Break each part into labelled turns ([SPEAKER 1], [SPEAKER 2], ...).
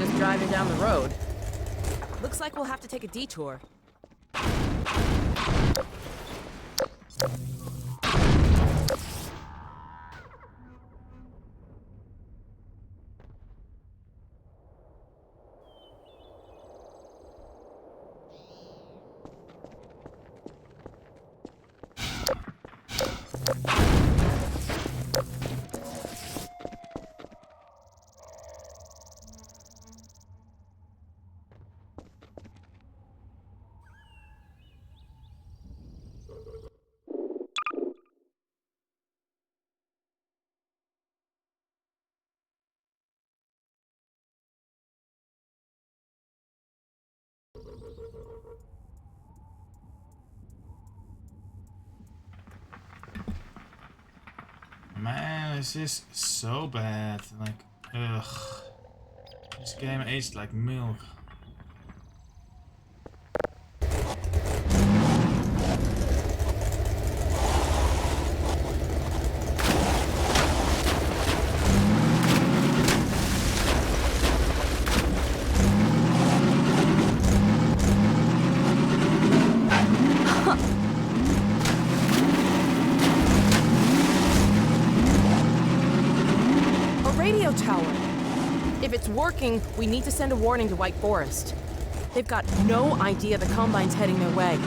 [SPEAKER 1] just driving down the road. Looks like we'll have to take a detour.
[SPEAKER 2] Man, this is so bad. Like, ugh. This game aged like milk.
[SPEAKER 1] If it's working, we need to send a warning to White Forest. They've got no idea the Combine's heading their way.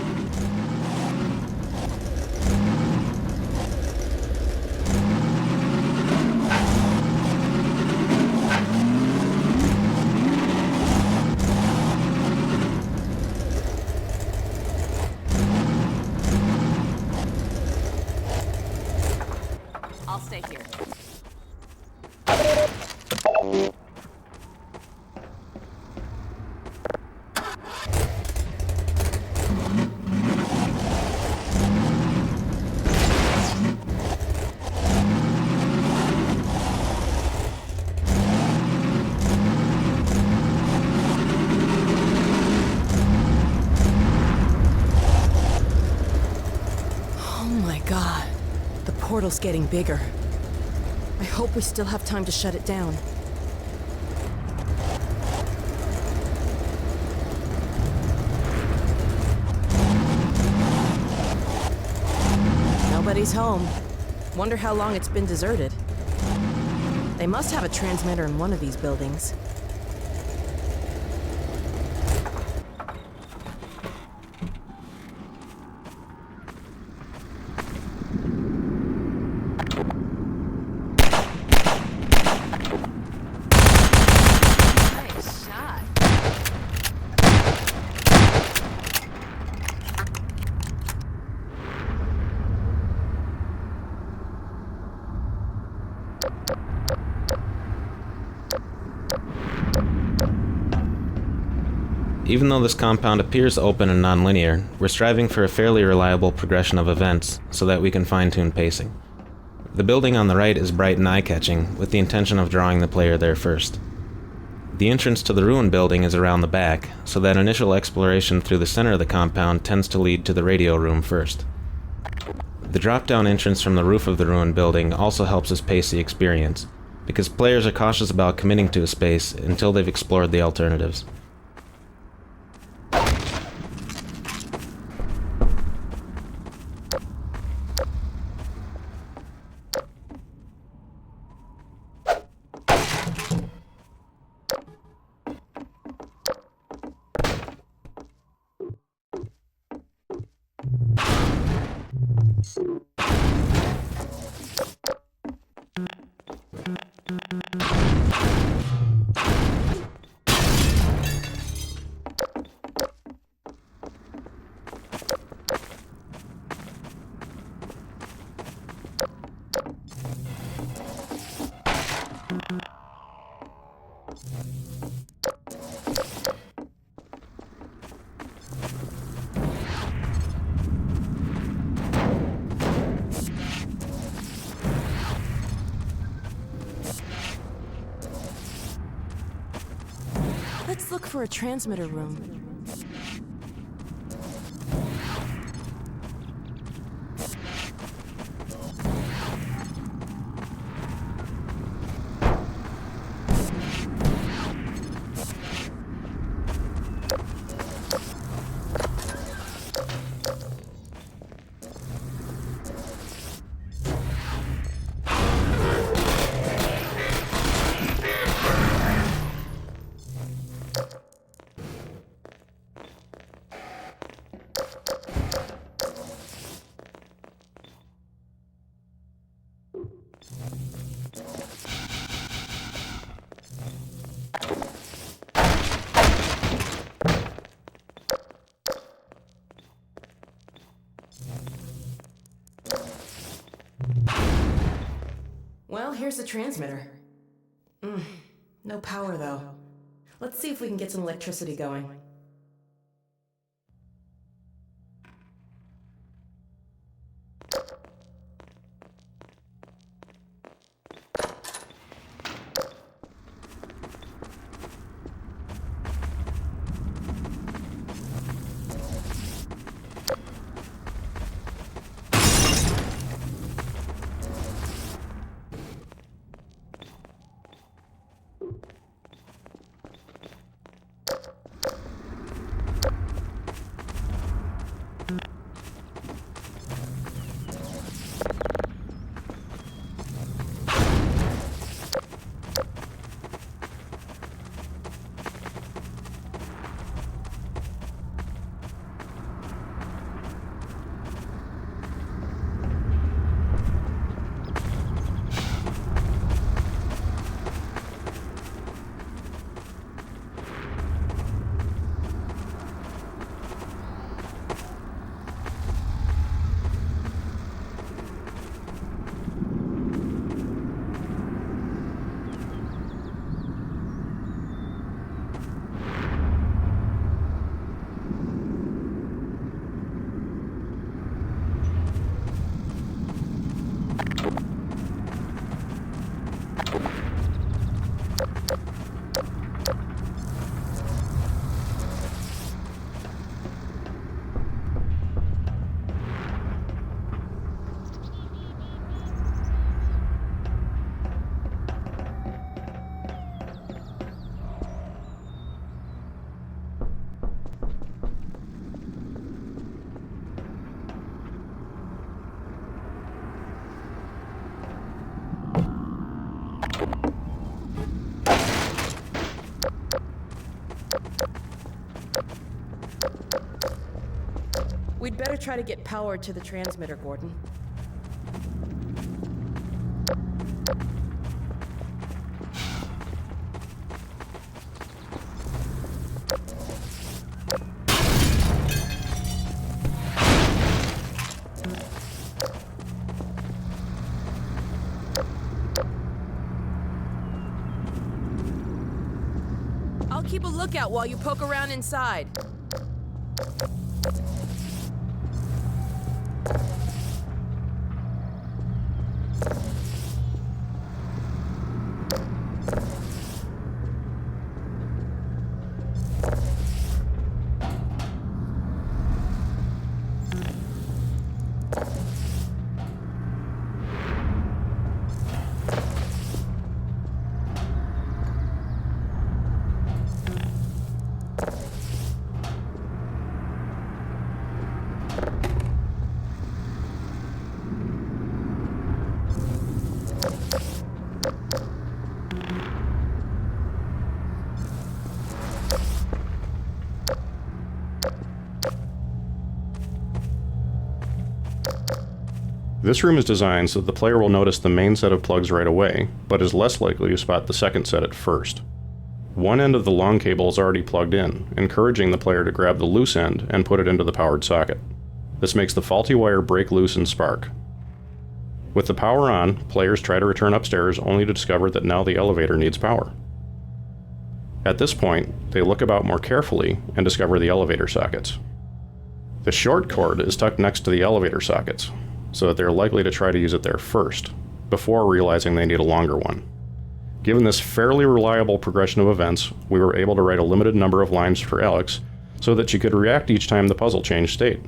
[SPEAKER 1] I'll stay here. Portal's getting bigger. I hope we still have time to shut it down. Nobody's home. Wonder how long it's been deserted. They must have a transmitter in one of these buildings.
[SPEAKER 3] Even though this compound appears open and non-linear, we're striving for a fairly reliable progression of events so that we can fine-tune pacing. The building on the right is bright and eye-catching, with the intention of drawing the player there first. The entrance to the ruin building is around the back, so that initial exploration through the center of the compound tends to lead to the radio room first. The drop-down entrance from the roof of the ruin building also helps us pace the experience, because players are cautious about committing to a space until they've explored the alternatives.
[SPEAKER 1] Let's look for a transmitter room. here's the transmitter. No power, though. Let's see if we can get some electricity going. We'd better try to get power to the transmitter, Gordon. I'll keep a lookout while you poke around inside.
[SPEAKER 4] This room is designed so that the player will notice the main set of plugs right away, but is less likely to spot the second set at first. One end of the long cable is already plugged in, encouraging the player to grab the loose end and put it into the powered socket. This makes the faulty wire break loose and spark. With the power on, players try to return upstairs only to discover that now the elevator needs power. At this point, they look about more carefully and discover the elevator sockets. The short cord is tucked next to the elevator sockets, so that they're likely to try to use it there first, before realizing they need a longer one. Given this fairly reliable progression of events, we were able to write a limited number of lines for Alex so that she could react each time the puzzle changed state.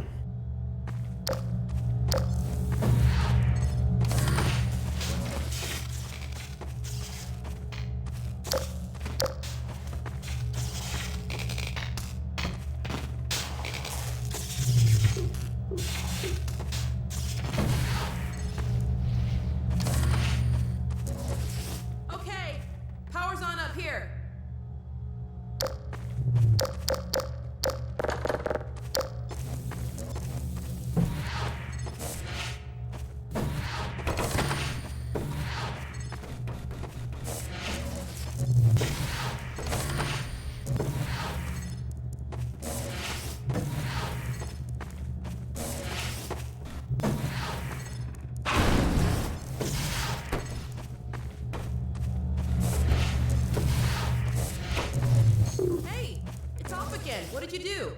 [SPEAKER 1] do?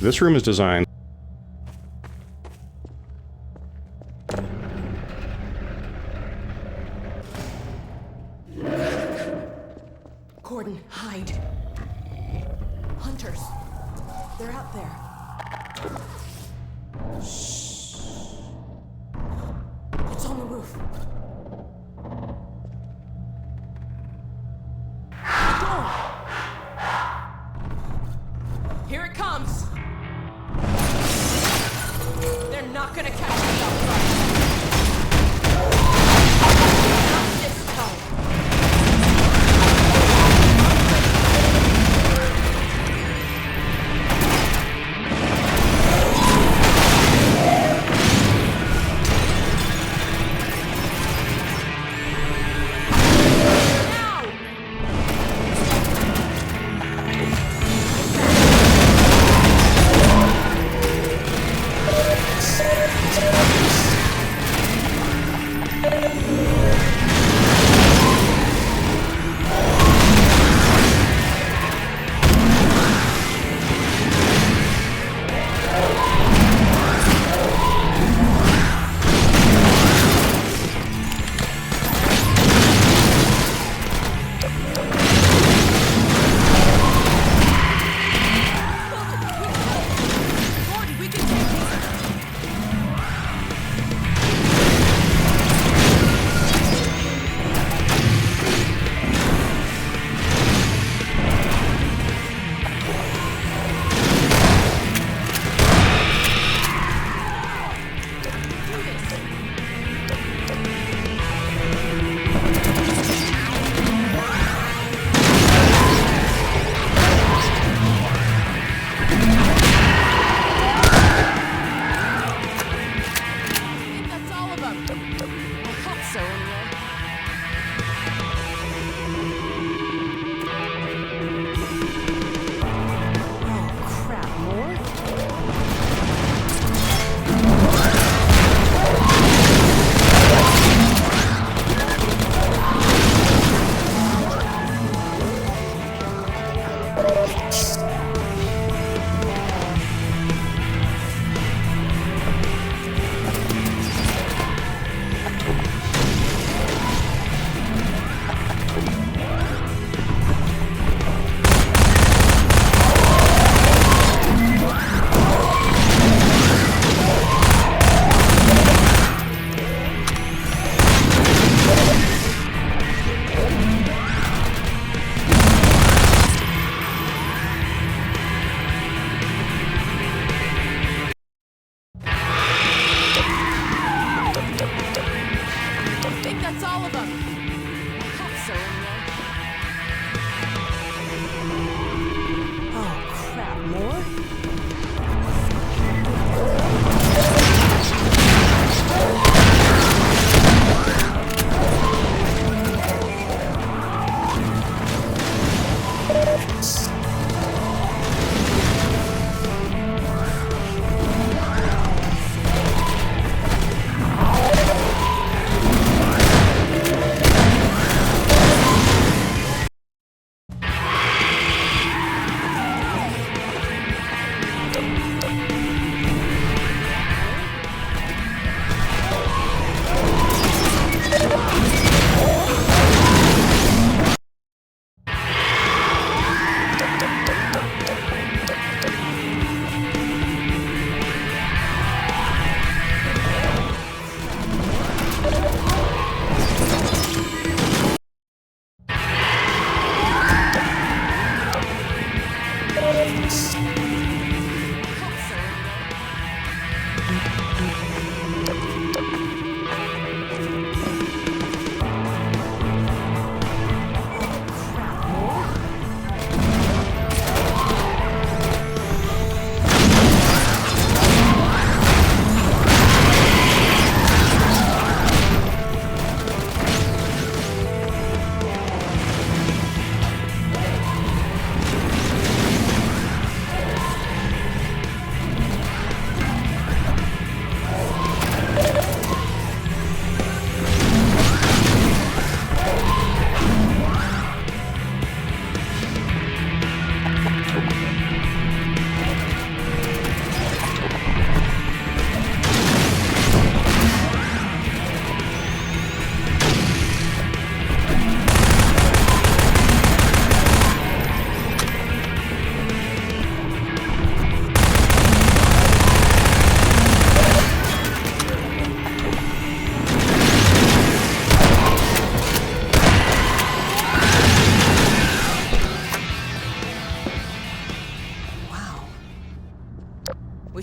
[SPEAKER 4] This room is designed
[SPEAKER 1] Gordon, hide. Hunters. They're out there. Shh. It's on the roof. Door. Here it comes. They're not gonna catch me off guard. Not this time.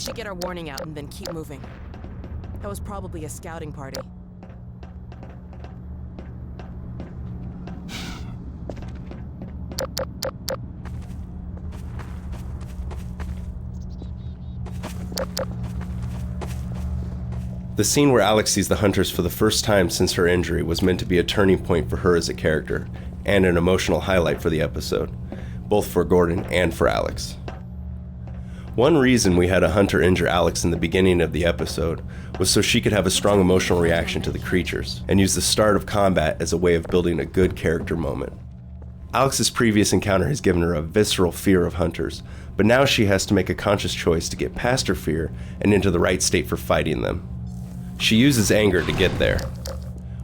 [SPEAKER 1] should get our warning out and then keep moving. That was probably a scouting party.
[SPEAKER 5] The scene where Alex sees the hunters for the first time since her injury was meant to be a turning point for her as a character, and an emotional highlight for the episode, both for Gordon and for Alex. One reason we had a hunter injure Alex in the beginning of the episode was so she could have a strong emotional reaction to the creatures, and use the start of combat as a way of building a good character moment. Alex's previous encounter has given her a visceral fear of hunters, but now she has to make a conscious choice to get past her fear and into the right state for fighting them. She uses anger to get there.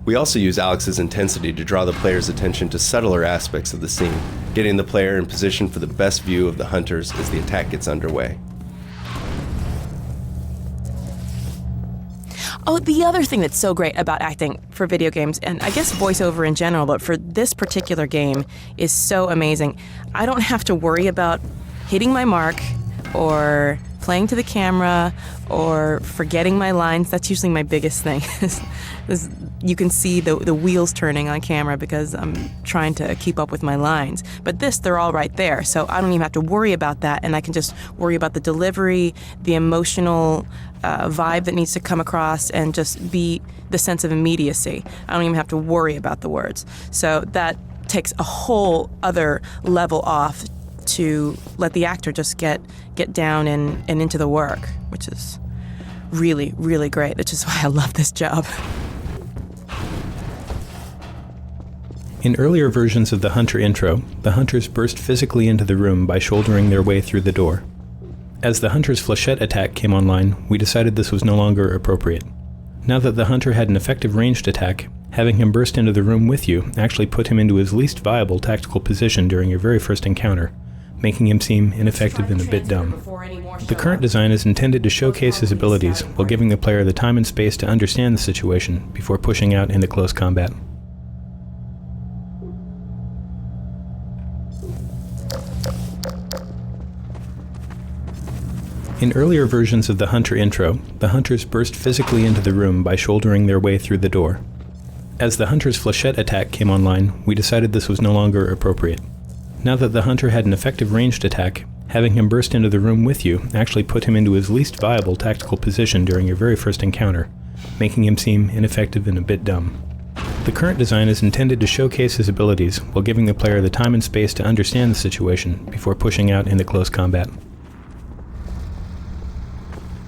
[SPEAKER 5] We also use Alex's intensity to draw the player's attention to subtler aspects of the scene, getting the player in position for the best view of the hunters as the attack gets underway.
[SPEAKER 1] Oh, the other thing that's so great about acting for video games, and I guess voiceover in general, but for this particular game, is so amazing. I don't have to worry about hitting my mark, or playing to the camera, or forgetting my lines. That's usually my biggest thing. You can see the wheels turning on camera because I'm trying to keep up with my lines. But this, they're all right there, so I don't even have to worry about that, and I can just worry about the delivery, the emotional vibe that needs to come across, and just be the sense of immediacy. I don't even have to worry about the words. So that takes a whole other level off to let the actor just get down and into the work, which is really, really great, which is why I love this job.
[SPEAKER 6] In earlier versions of the Hunter intro, the hunters burst physically into the room by shouldering their way through the door. As the hunter's flechette attack came online, we decided this was no longer appropriate. Now that the hunter had an effective ranged attack, having him burst into the room with you actually put him into his least viable tactical position during your very first encounter, making him seem ineffective and a bit dumb. The current design is intended to showcase his abilities while giving the player the time and space to understand the situation before pushing out into close combat. In earlier versions of the Hunter intro, the hunters burst physically into the room by shouldering their way through the door. As the hunter's flechette attack came online, we decided this was no longer appropriate. Now that the hunter had an effective ranged attack, having him burst into the room with you actually put him into his least viable tactical position during your very first encounter, making him seem ineffective and a bit dumb. The current design is intended to showcase his abilities while giving the player the time and space to understand the situation before pushing out into close combat.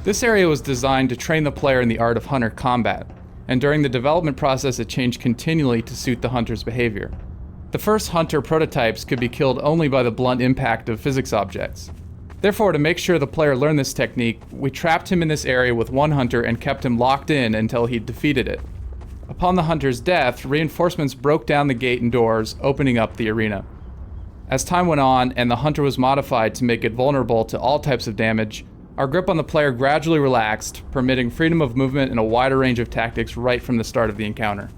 [SPEAKER 7] This area was designed to train the player in the art of hunter combat, and during the development process it changed continually to suit the hunter's behavior. The first hunter prototypes could be killed only by the blunt impact of physics objects. Therefore, to make sure the player learned this technique, we trapped him in this area with one hunter and kept him locked in until he defeated it. Upon the hunter's death, reinforcements broke down the gate and doors, opening up the arena. As time went on and the hunter was modified to make it vulnerable to all types of damage, our grip on the player gradually relaxed, permitting freedom of movement and a wider range of tactics right from the start of the encounter.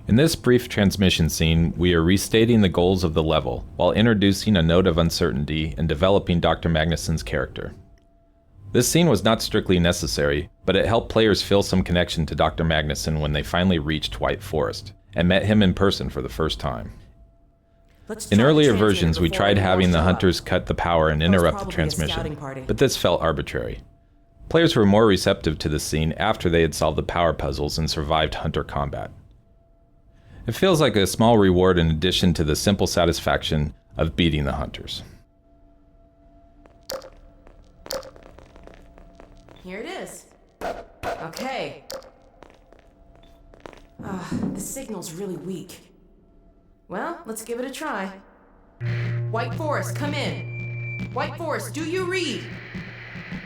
[SPEAKER 8] In this brief transmission scene, we are restating the goals of the level, while introducing a note of uncertainty and developing Dr. Magnuson's character. This scene was not strictly necessary, but it helped players feel some connection to Dr. Magnuson when they finally reached White Forest, and met him in person for the first time. In earlier versions, we tried having the hunters cut the power and interrupt the transmission, but this felt arbitrary. Players were more receptive to this scene after they had solved the power puzzles and survived hunter combat. It feels like a small reward in addition to the simple satisfaction of beating the hunters.
[SPEAKER 1] Here it is. Okay. The signal's really weak. Well, let's give it a try. White Forest, come in. White Forest, do you read?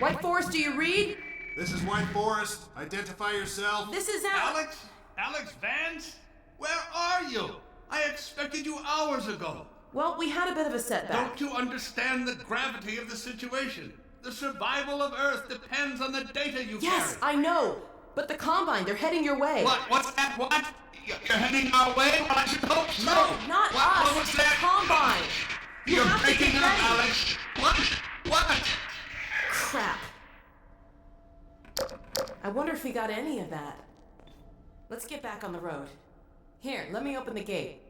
[SPEAKER 1] White Forest, do you read?
[SPEAKER 9] This is White Forest. Identify yourself.
[SPEAKER 1] This is
[SPEAKER 10] Alex? Alex Vance? Where are you? I expected you hours ago.
[SPEAKER 1] Well, we had a bit of a setback.
[SPEAKER 10] Don't you understand the gravity of the situation? The survival of Earth depends on the data you
[SPEAKER 1] Yes,
[SPEAKER 10] carry.
[SPEAKER 1] I know. But the Combine, they're heading your way.
[SPEAKER 10] What? What's that? What? You're heading our way? Well, I should hope so.
[SPEAKER 1] No, not us.
[SPEAKER 10] What was that?
[SPEAKER 1] Combine.
[SPEAKER 10] You're
[SPEAKER 1] have to
[SPEAKER 10] breaking
[SPEAKER 1] get
[SPEAKER 10] up,
[SPEAKER 1] ready.
[SPEAKER 10] Alex. What? What?
[SPEAKER 1] Crap. I wonder if we got any of that. Let's get back on the road. Here, let me open the gate.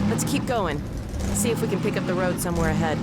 [SPEAKER 1] Let's keep going. See if we can pick up the road somewhere ahead.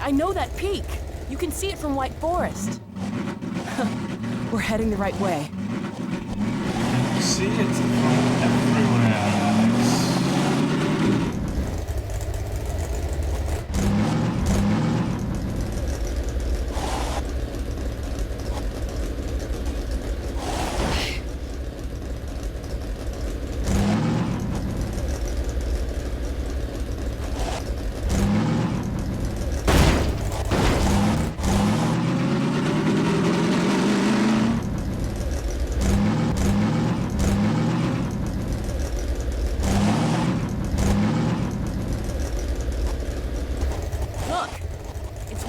[SPEAKER 1] I know that peak. You can see it from White Forest. We're heading the right way.
[SPEAKER 2] See it from everywhere, Alex.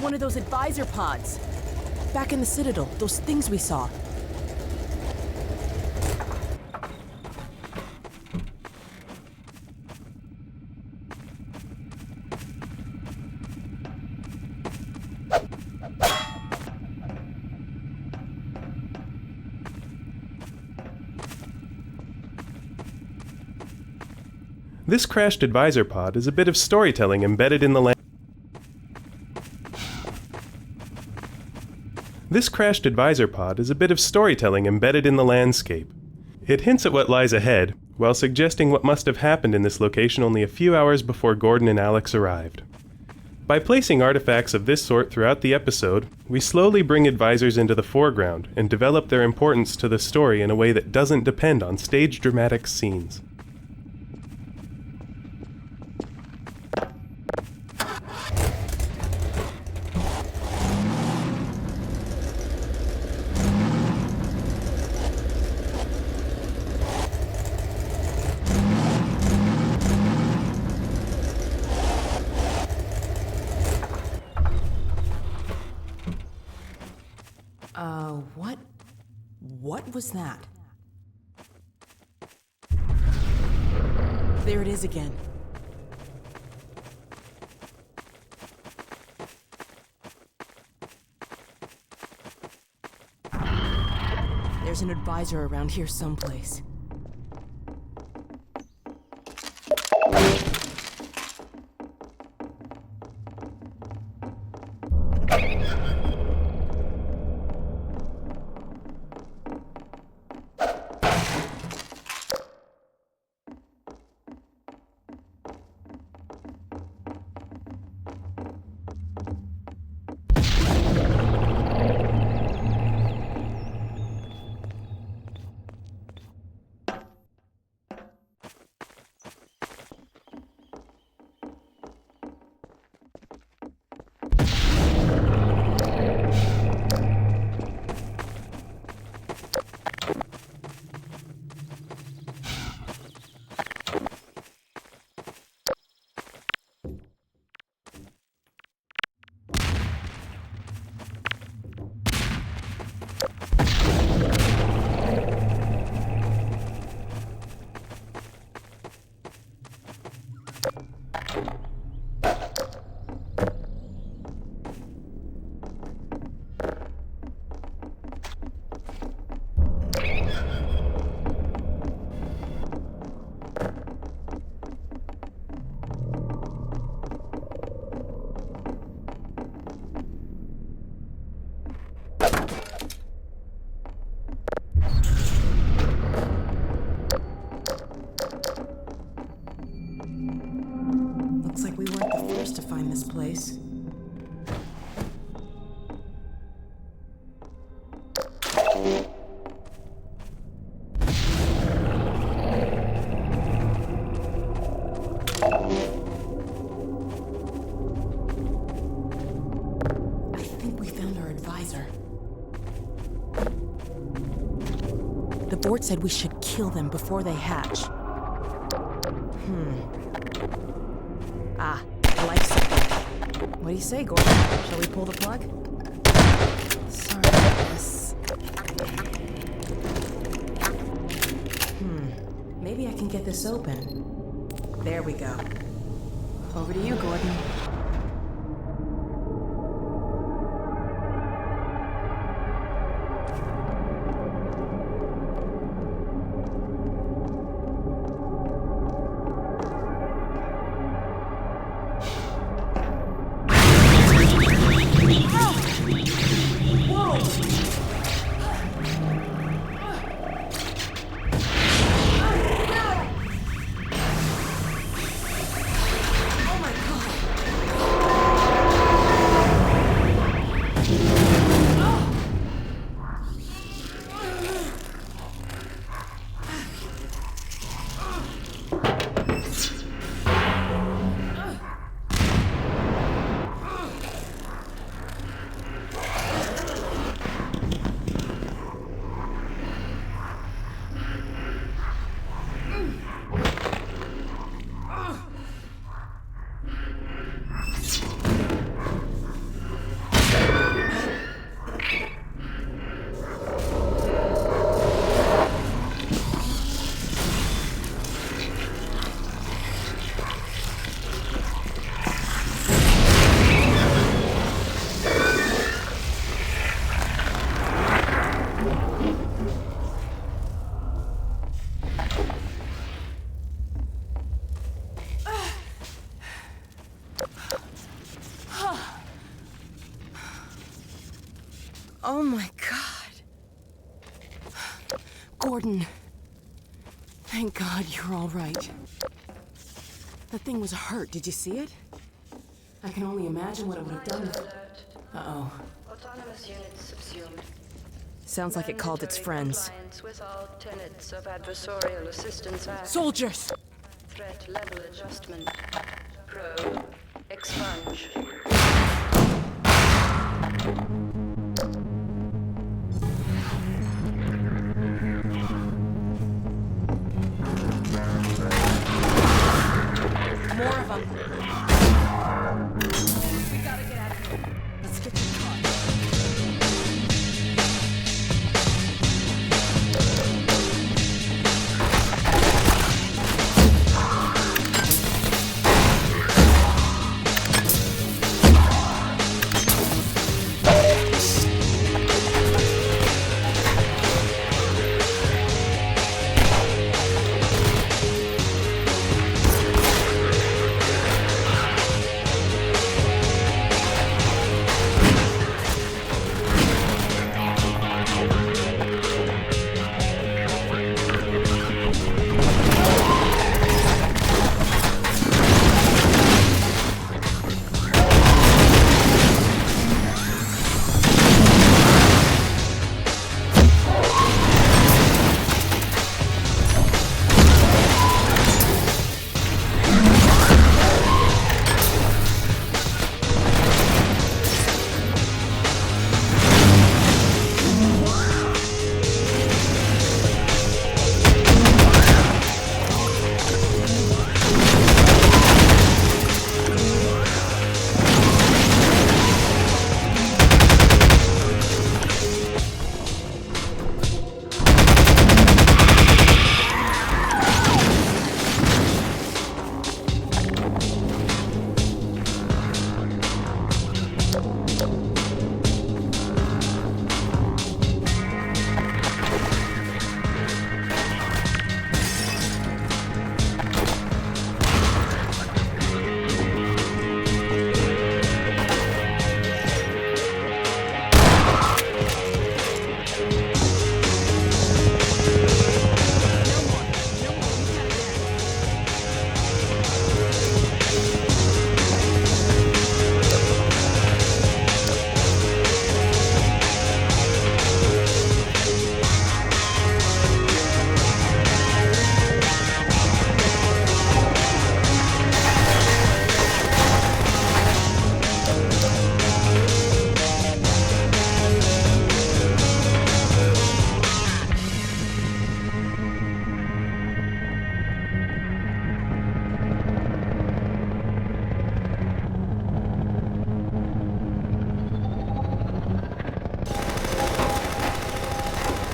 [SPEAKER 1] One of those advisor pods. Back in the Citadel, those things we saw.
[SPEAKER 11] This crashed advisor pod is a bit of storytelling embedded in the land. This crashed advisor pod is a bit of storytelling embedded in the landscape. It hints at what lies ahead, while suggesting what must have happened in this location only a few hours before Gordon and Alex arrived. By placing artifacts of this sort throughout the episode, we slowly bring advisors into the foreground and develop their importance to the story in a way that doesn't depend on stage dramatic scenes.
[SPEAKER 1] What was that? There it is again. There's an advisor around here someplace. I think we found our advisor. The board said we should kill them before they hatch. Ah, I like something. What do you say, Gordon? Shall we pull the plug? Sorry about this. Maybe I can get this open. There we go. Over to you, Gordon. Oh my God. Gordon. Thank God you're all right. That thing was hurt. Did you see it? I can only imagine what it would have done. Uh-oh.
[SPEAKER 12] Autonomous units subsumed.
[SPEAKER 1] Sounds like it called its friends.
[SPEAKER 12] Compliance with all tenets of Adversarial Assistance Act.
[SPEAKER 1] Soldiers!
[SPEAKER 12] Threat level adjustment. Probe. Expunge.
[SPEAKER 1] More of them. We gotta get out of here. Let's get to the car.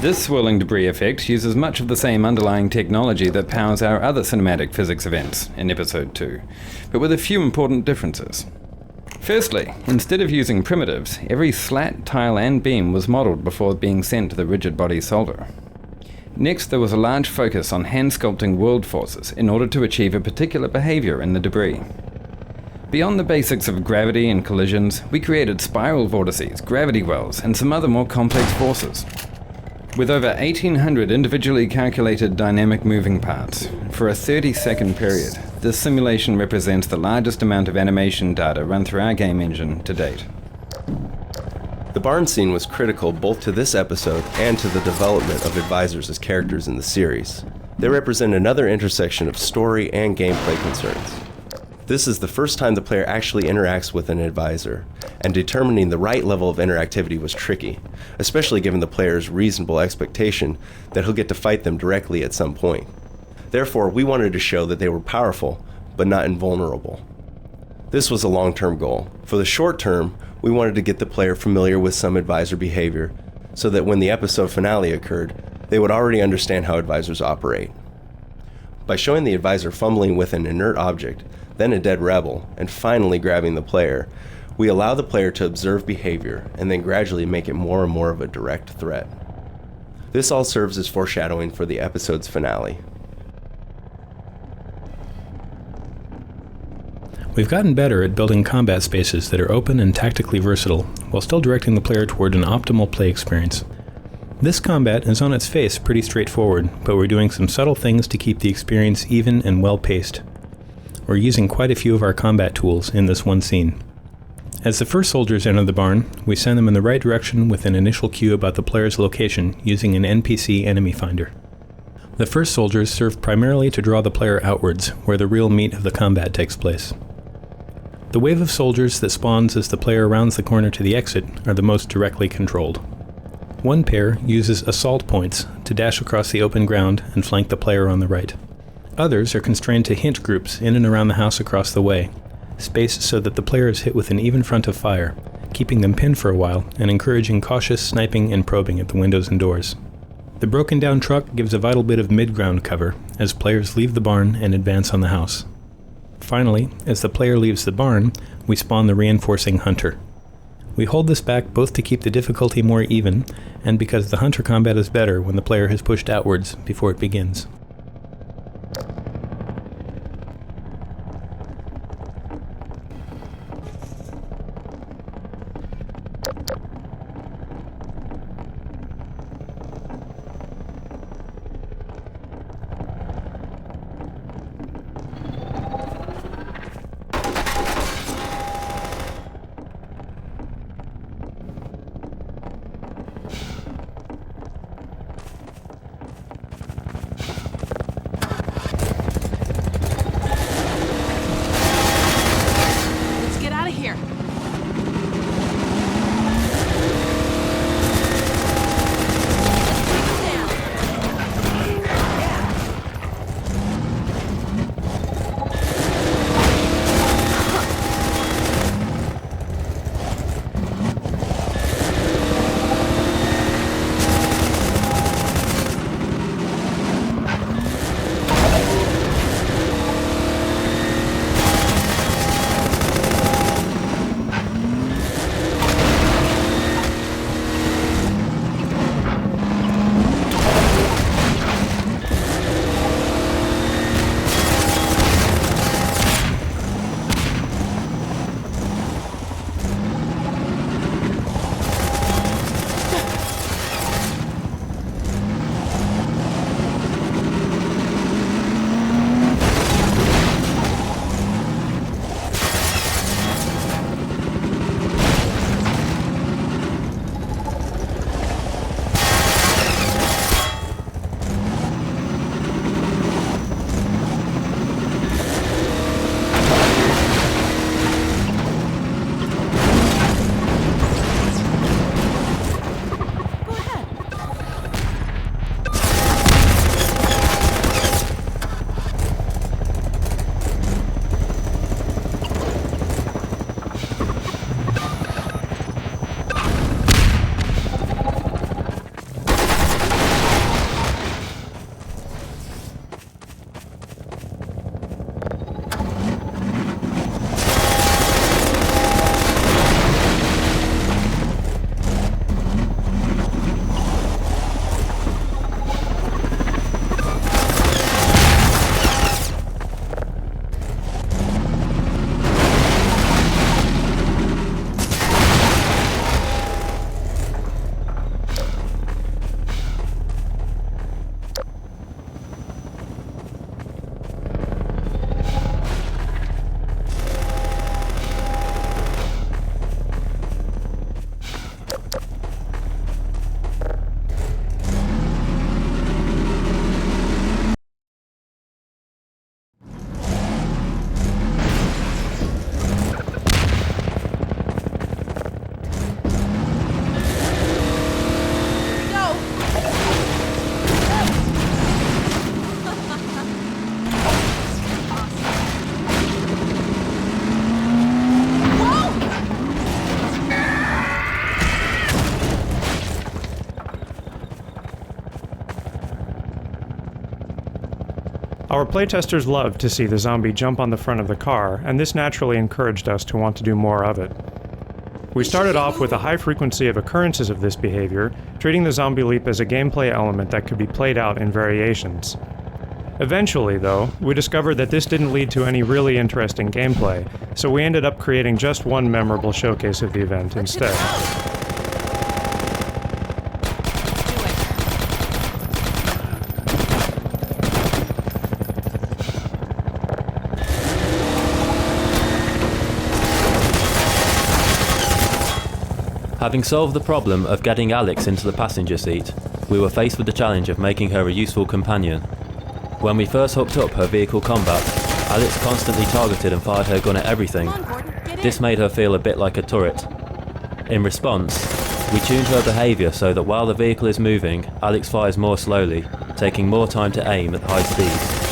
[SPEAKER 13] This swirling debris effect uses much of the same underlying technology that powers our other cinematic physics events in Episode 2, but with a few important differences. Firstly, instead of using primitives, every slat, tile and beam was modelled before being sent to the rigid body solder. Next, there was a large focus on hand-sculpting world forces in order to achieve a particular behaviour in the debris. Beyond the basics of gravity and collisions, we created spiral vortices, gravity wells, and some other more complex forces. With over 1,800 individually calculated dynamic moving parts, for a 30-second period, this simulation represents the largest amount of animation data run through our game engine to date.
[SPEAKER 5] The barn scene was critical both to this episode and to the development of advisors as characters in the series. They represent another intersection of story and gameplay concerns. This is the first time the player actually interacts with an advisor, and determining the right level of interactivity was tricky, especially given the player's reasonable expectation that he'll get to fight them directly at some point. Therefore, we wanted to show that they were powerful, but not invulnerable. This was a long-term goal. For the short term, we wanted to get the player familiar with some advisor behavior, so that when the episode finale occurred, they would already understand how advisors operate. By showing the advisor fumbling with an inert object, then a dead rebel, and finally grabbing the player, we allow the player to observe behavior and then gradually make it more and more of a direct threat. This all serves as foreshadowing for the episode's finale.
[SPEAKER 6] We've gotten better at building combat spaces that are open and tactically versatile, while still directing the player toward an optimal play experience. This combat is on its face pretty straightforward, but we're doing some subtle things to keep the experience even and well-paced. We're using quite a few of our combat tools in this one scene. As the first soldiers enter the barn, we send them in the right direction with an initial cue about the player's location using an NPC enemy finder. The first soldiers serve primarily to draw the player outwards, where the real meat of the combat takes place. The wave of soldiers that spawns as the player rounds the corner to the exit are the most directly controlled. One pair uses assault points to dash across the open ground and flank the player on the right. Others are constrained to hint groups in and around the house across the way, spaced so that the player is hit with an even front of fire, keeping them pinned for a while and encouraging cautious sniping and probing at the windows and doors. The broken down truck gives a vital bit of mid-ground cover as players leave the barn and advance on the house. Finally, as the player leaves the barn, we spawn the reinforcing hunter. We hold this back both to keep the difficulty more even, and because the hunter combat is better when the player has pushed outwards before it begins.
[SPEAKER 14] Our playtesters loved to see the zombie jump on the front of the car, and this naturally encouraged us to want to do more of it. We started off with a high frequency of occurrences of this behavior, treating the zombie leap as a gameplay element that could be played out in variations. Eventually, though, we discovered that this didn't lead to any really interesting gameplay, so we ended up creating just one memorable showcase of the event instead.
[SPEAKER 15] Having solved the problem of getting Alex into the passenger seat, we were faced with the challenge of making her a useful companion. When we first hooked up her vehicle combat, Alex constantly targeted and fired her gun at everything. This made her feel a bit like a turret. In response, we tuned her behaviour so that while the vehicle is moving, Alex fires more slowly, taking more time to aim at high speed.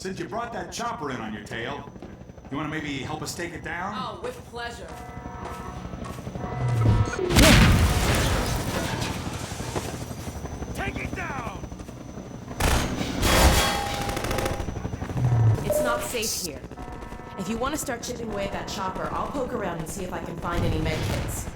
[SPEAKER 9] Since you brought that chopper in on your tail, you want to maybe help us take it down?
[SPEAKER 1] Oh, with pleasure.
[SPEAKER 9] Take it down!
[SPEAKER 1] It's not safe here. If you want to start chipping away at that chopper, I'll poke around and see if I can find any med kits.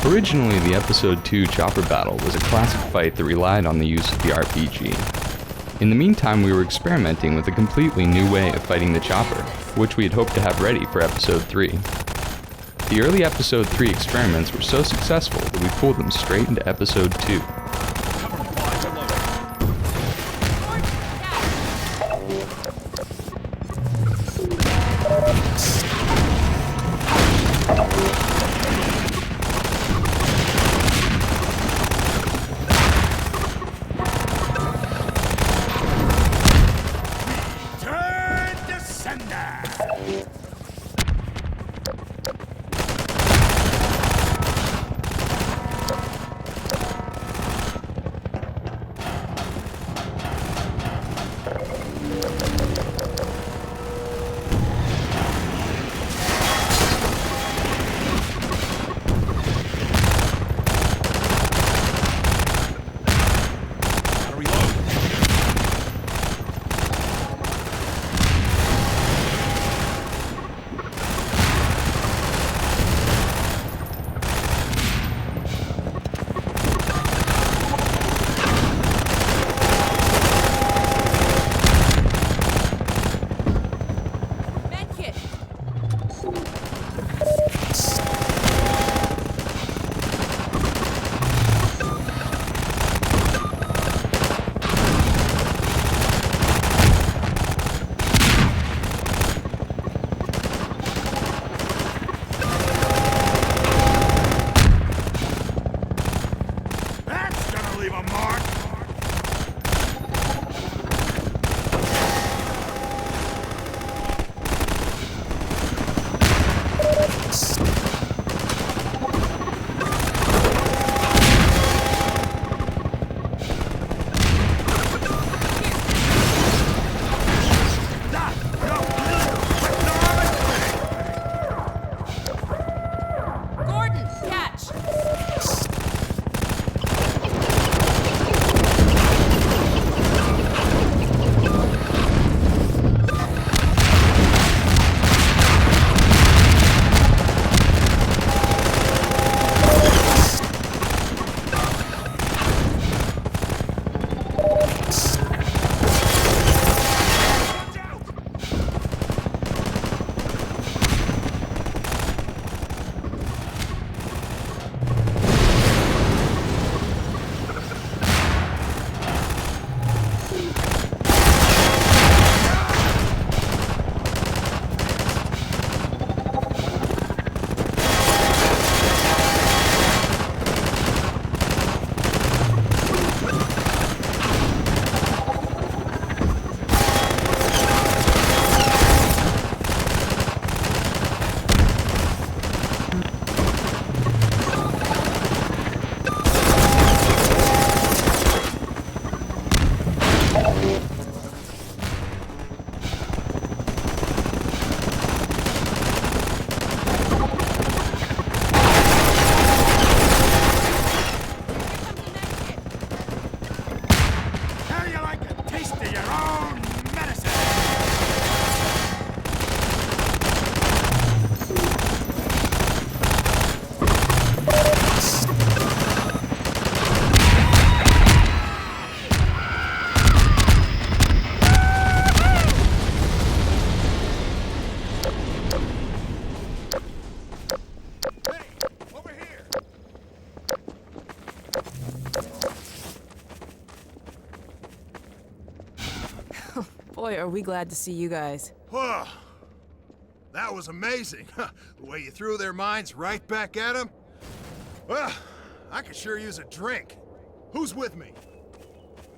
[SPEAKER 16] Originally, the Episode 2 chopper battle was a classic fight that relied on the use of the RPG. In the meantime, we were experimenting with a completely new way of fighting the chopper, which we had hoped to have ready for Episode 3. The early Episode 3 experiments were so successful that we pulled them straight into Episode 2.
[SPEAKER 1] Boy, are we glad to see you guys.
[SPEAKER 17] Whoa! That was amazing. The way you threw their minds right back at them. Well, I could sure use a drink. Who's with me?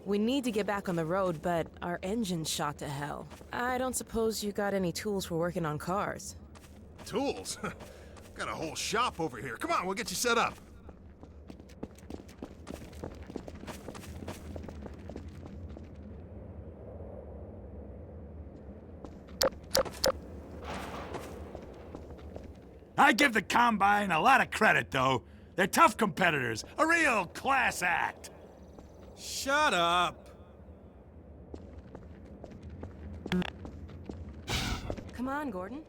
[SPEAKER 1] We need to get back on the road, but our engine's shot to hell. I don't suppose you got any tools for working on cars.
[SPEAKER 17] Tools? Got a whole shop over here. Come on, we'll get you set up.
[SPEAKER 9] I give the Combine a lot of credit, though. They're tough competitors, a real class act.
[SPEAKER 17] Shut up.
[SPEAKER 1] Come on, Gordon.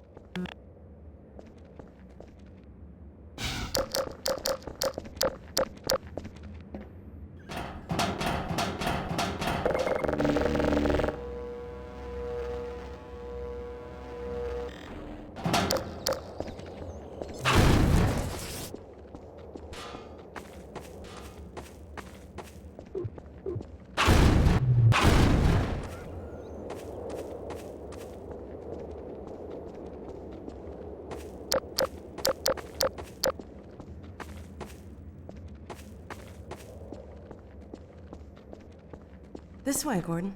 [SPEAKER 1] This way, Gordon.